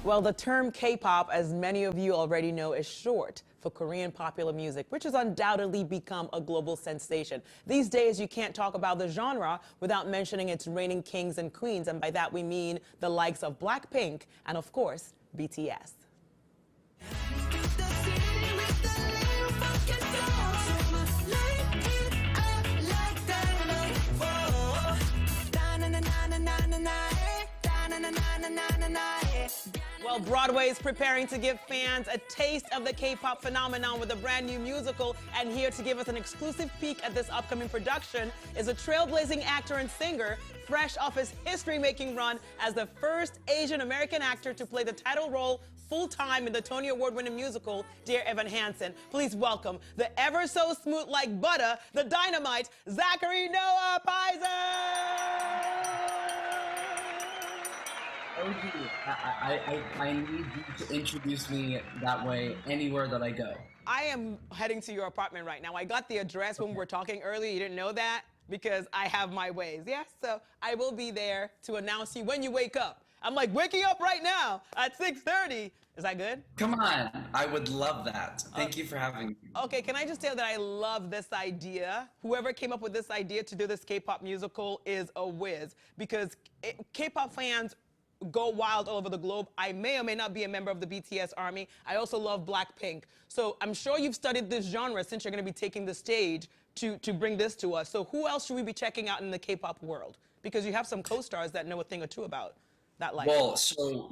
Well, the term K-pop, as many of you already know, is short for Korean popular music, which has undoubtedly become a global sensation. These days, you can't talk about the genre without mentioning its reigning kings and queens, and by that we mean the likes of Blackpink and, of course, BTS. Well, Broadway is preparing to give fans a taste of the K-pop phenomenon with a brand new musical, and here to give us an exclusive peek at this upcoming production is a trailblazing actor and singer, fresh off his history-making run as the first Asian American actor to play the title role full-time in the Tony Award-winning musical, Dear Evan Hansen. Please welcome the ever so smooth like butter, the dynamite, Zachary Noah Piser! I need you to introduce me that way anywhere that I go. I am heading to your apartment right now. I got the address when we were talking earlier. You didn't know that because I have my ways. Yes, so I will be there to announce you when you wake up. I'm like waking up right now at 6:30. Is that good? Come on, I would love that. Thank you for having me. Okay, can I just tell that I love this idea? Whoever came up with this idea to do this K-pop musical is a whiz because K-pop fans go wild all over the globe. I may or may not be a member of the BTS army. I also love Blackpink. So I'm sure you've studied this genre since you're going to be taking the stage to bring this to us. So who else should we be checking out in the K-pop world? Because you have some co-stars that know a thing or two about that life. Well, so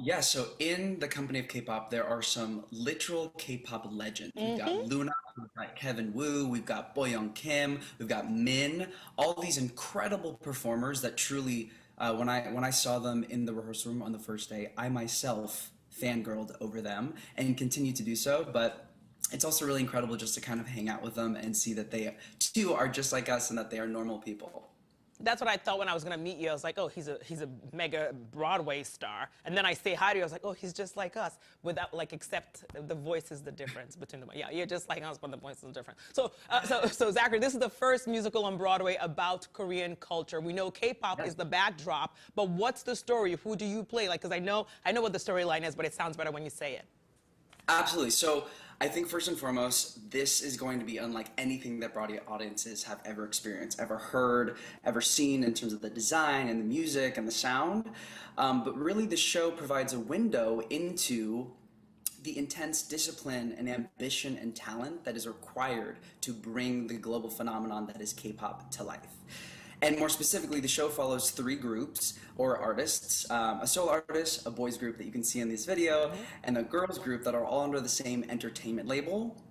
in the company of K-pop, there are some literal K-pop legends. We've got Luna, we've got Kevin Woo, we've got Boyoung Kim, we've got Min, all these incredible performers that truly when I saw them in the rehearsal room on the first day, I myself fangirled over them and continue to do so. But it's also really incredible just to kind of hang out with them and see that they too are just like us and that they are normal people. That's what I thought when I was gonna meet you. I was like, oh, he's a mega Broadway star. And then I say hi to you, I was like, oh, he's just like us. Without, like, except the voice is the difference between them. Yeah, you're just like us, but the voice is different. So Zachary, this is the first musical on Broadway about Korean culture. We know K-pop is the backdrop, but what's the story? Who do you play? Like, because I know what the storyline is, but it sounds better when you say it. Absolutely. So I think first and foremost, this is going to be unlike anything that Broadway audiences have ever experienced, ever heard, ever seen in terms of the design and the music and the sound. But really the show provides a window into the intense discipline and ambition and talent that is required to bring the global phenomenon that is K-pop to life. And more specifically, the show follows three groups or artists, a solo artist, a boys group that you can see in this video, and a girls group that are all under the same entertainment label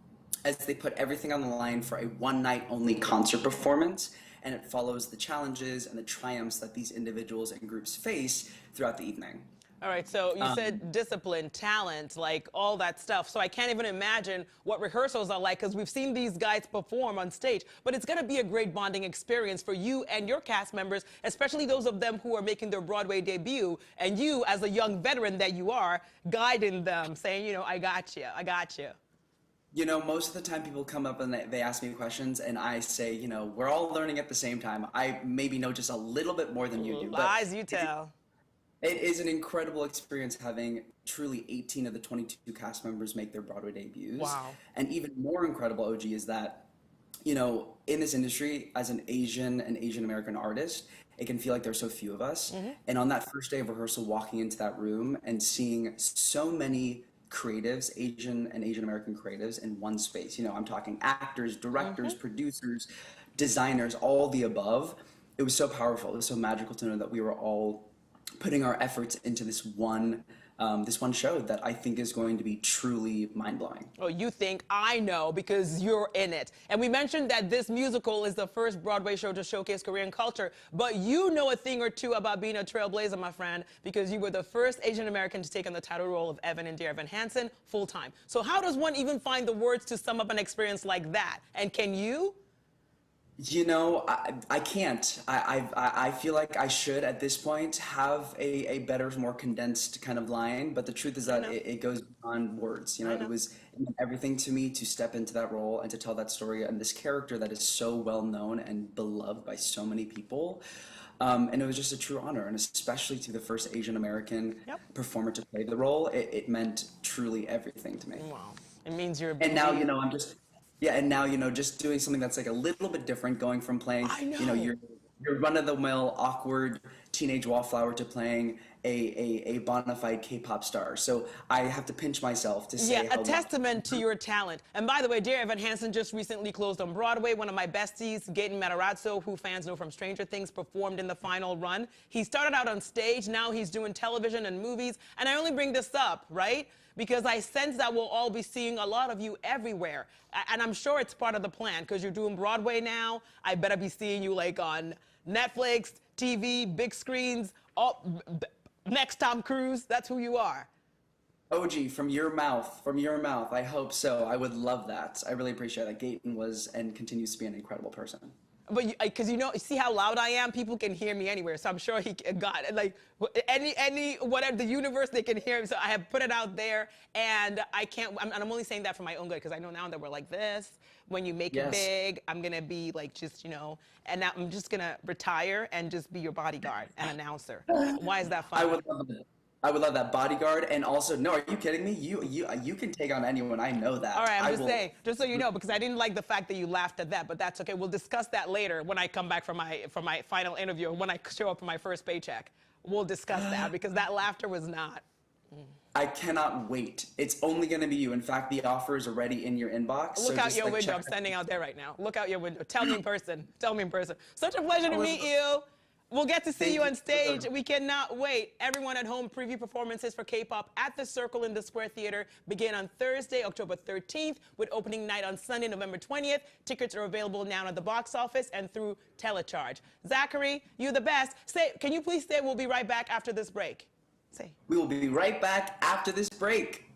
as they put everything on the line for a one-night only concert performance. And it follows the challenges and the triumphs that these individuals and groups face throughout the evening. All right, so you said discipline, talent, like all that stuff. So I can't even imagine what rehearsals are like because we've seen these guys perform on stage. But it's going to be a great bonding experience for you and your cast members, especially those of them who are making their Broadway debut. And you, as a young veteran that you are, guiding them, saying, you know, I got you, I got you. You know, most of the time people come up and they ask me questions and I say, you know, we're all learning at the same time. I maybe know just a little bit more than you do. Lies you tell. It is an incredible experience having truly 18 of the 22 cast members make their Broadway debuts. Wow. And even more incredible, OG, is that, you know, in this industry, as an Asian and Asian American artist, it can feel like there's so few of us. And on that first day of rehearsal, walking into that room and seeing so many creatives, Asian and Asian American creatives in one space. You know, I'm talking actors, directors, producers, designers, all the above. It was so powerful. It was so magical to know that we were all putting our efforts into this one show that I think is going to be truly mind-blowing. Oh, you think I know because you're in it. And we mentioned that this musical is the first Broadway show to showcase Korean culture, but you know a thing or two about being a trailblazer, my friend, because you were the first Asian American to take on the title role of Evan in Dear Evan Hansen full-time. So how does one even find the words to sum up an experience like that? And can you? You know, I can't. I feel like I should at this point have a better, more condensed kind of line, but the truth is that it goes beyond words. You know, it was everything to me to step into that role and to tell that story and this character that is so well known and beloved by so many people. And it was just a true honor, and especially to the first Asian American Yep. performer to play the role, it meant truly everything to me. Wow. It means you're a And now, beauty. I'm just, yeah, and now, just doing something that's like a little bit different, going from playing, I know. your run-of-the-mill, awkward teenage wallflower to playing a bona fide K-pop star. So I have to pinch myself to say Yeah, how a testament to your talent. And by the way, dear Evan Hansen just recently closed on Broadway. One of my besties, Gaten Matarazzo, who fans know from Stranger Things, performed in the final run. He started out on stage, now he's doing television and movies. And I only bring this up, right? Because I sense that we'll all be seeing a lot of you everywhere. And I'm sure it's part of the plan, because you're doing Broadway now. I better be seeing you like on Netflix, TV, big screens, next Tom Cruise. That's who you are. OG, from your mouth, I hope so. I would love that. I really appreciate that. Gaten was and continues to be an incredible person. But because you see how loud I am, people can hear me anywhere. So I'm sure he got it. Like any whatever the universe, they can hear him. So I have put it out there, and I can't. And I'm only saying that for my own good, because I know now that we're like this. When you make it big, I'm gonna be like just and now I'm just gonna retire and just be your bodyguard and announcer. Why is that fun? I would love that bodyguard, and also, no, are you kidding me? You can take on anyone. I know that. All right, I'm just saying, just so you know, because I didn't like the fact that you laughed at that, but that's okay. We'll discuss that later when I come back from my final interview, and when I show up for my first paycheck. We'll discuss that, because that laughter was not. I cannot wait. It's only going to be you. In fact, the offer is already in your inbox. Look out your window. I'm standing out there right now. Look out your window. Tell me in person. Tell me in person. Such a pleasure to meet you. We'll get to see you on stage. We cannot wait. Everyone at home, preview performances for K-pop at the Circle in the Square Theater begin on Thursday, October 13th, with opening night on Sunday, November 20th. Tickets are available now at the box office and through Telecharge. Zachary, you're the best. Can you please say we'll be right back after this break? Say. We will be right back after this break.